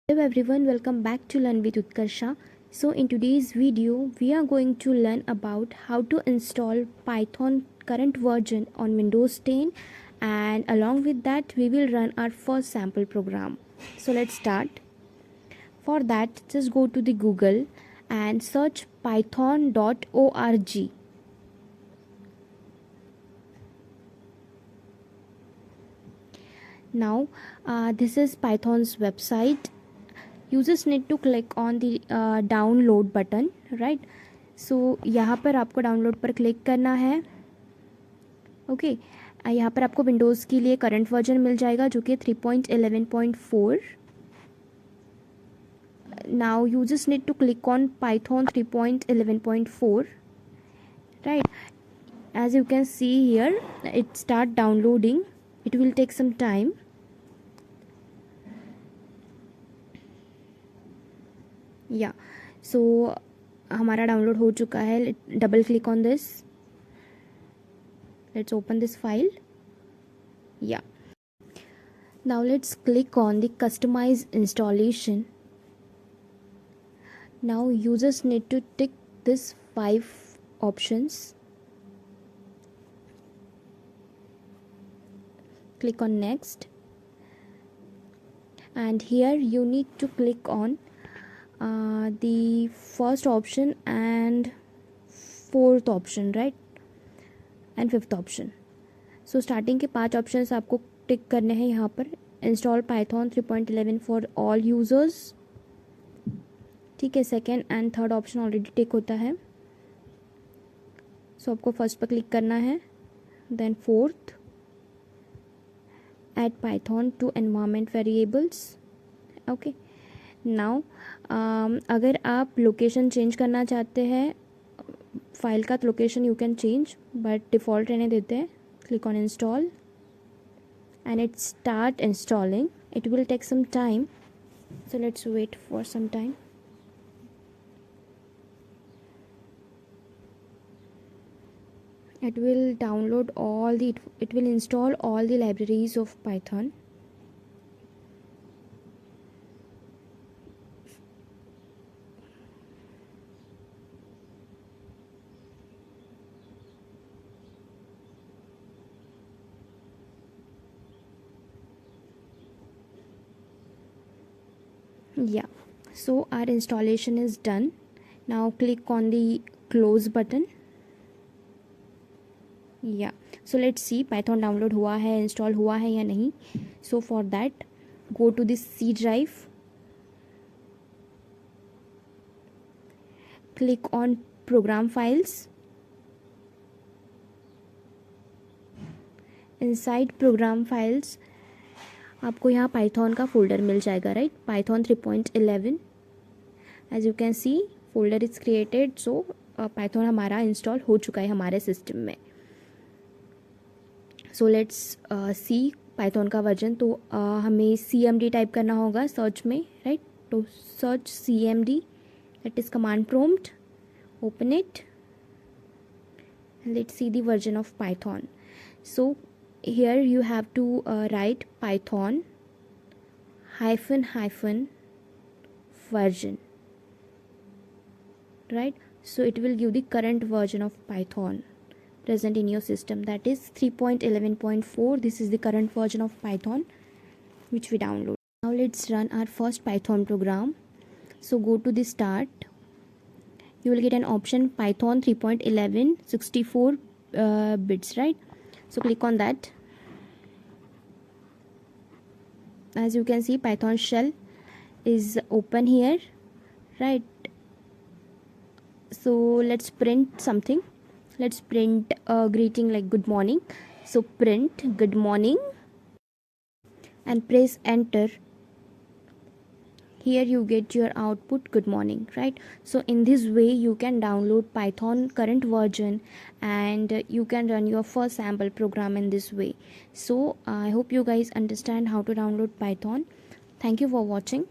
Hello everyone, welcome back to Learn with Utkarsha. So in today's video, we are going to learn about how to install Python current version on Windows 10, and along with that we will run our first sample program. So let's start. For that, just go to the Google and search python.org. Now this is Python's website. Users need to click on the download button, right? So यहाँ पर आपको download पर click करना है. Okay यहाँ पर आपको Windows के लिए करंट वर्जन मिल जाएगा जो कि 3.11.4. Now users need to click on Python 3.11.4, right? As you can see here, it start downloading. It will take some time. या सो हमारा डाउनलोड हो चुका है. Double click on this. Let's open this file. या now let's click on the customize installation. Now users need to tick this 5 options. Click on next, and here you need to click on the first option and fourth option, right? and fifth option. So starting के 5 options आपको टिक करने हैं यहाँ पर. Install Python 3.11 for all users. ठीक है, second and third option already tick होता है. सो आपको फर्स्ट पर क्लिक करना है, then fourth, add python to environment variables. Okay now अगर आप लोकेशन चेंज करना चाहते हैं फाइल का, तो location you can change, but default रहने देते हैं. Click on install and it start installing. It will take some time, so let's wait for some time. It will download all the it will install all the libraries of Python. Yeah, so our installation is done. Now click on the close button. Yeah, so let's see Python download हुआ है, install हुआ है या नहीं. So for that, go to this C drive, click on program files. Inside program files आपको यहाँ Python का folder मिल जाएगा, right? Python 3.11. As you can see folder is created. So Python हमारा इंस्टॉल हो चुका है हमारे सिस्टम में. सो लेट्स सी पाइथन का वर्जन. तो हमें CMD टाइप करना होगा सर्च में, राइट? तो search CMD, that is command prompt. Open it and let's see the version of Python. So here you have to write Python hyphen version, right? So it will give the current version of Python present in your system, that is 3.11.4. this is the current version of Python which we download. Now let's run our first Python program. So go to the start. You will get an option Python 3.11 64 bits, right? So click on that. As you can see, Python shell is open here, right? So let's print something. Let's print a greeting like good morning. So print good morning and press enter. Here you get your output good morning, right? So in this way you can download Python current version and you can run your first sample program in this way. So I hope you guys understand how to download Python. Thank you for watching.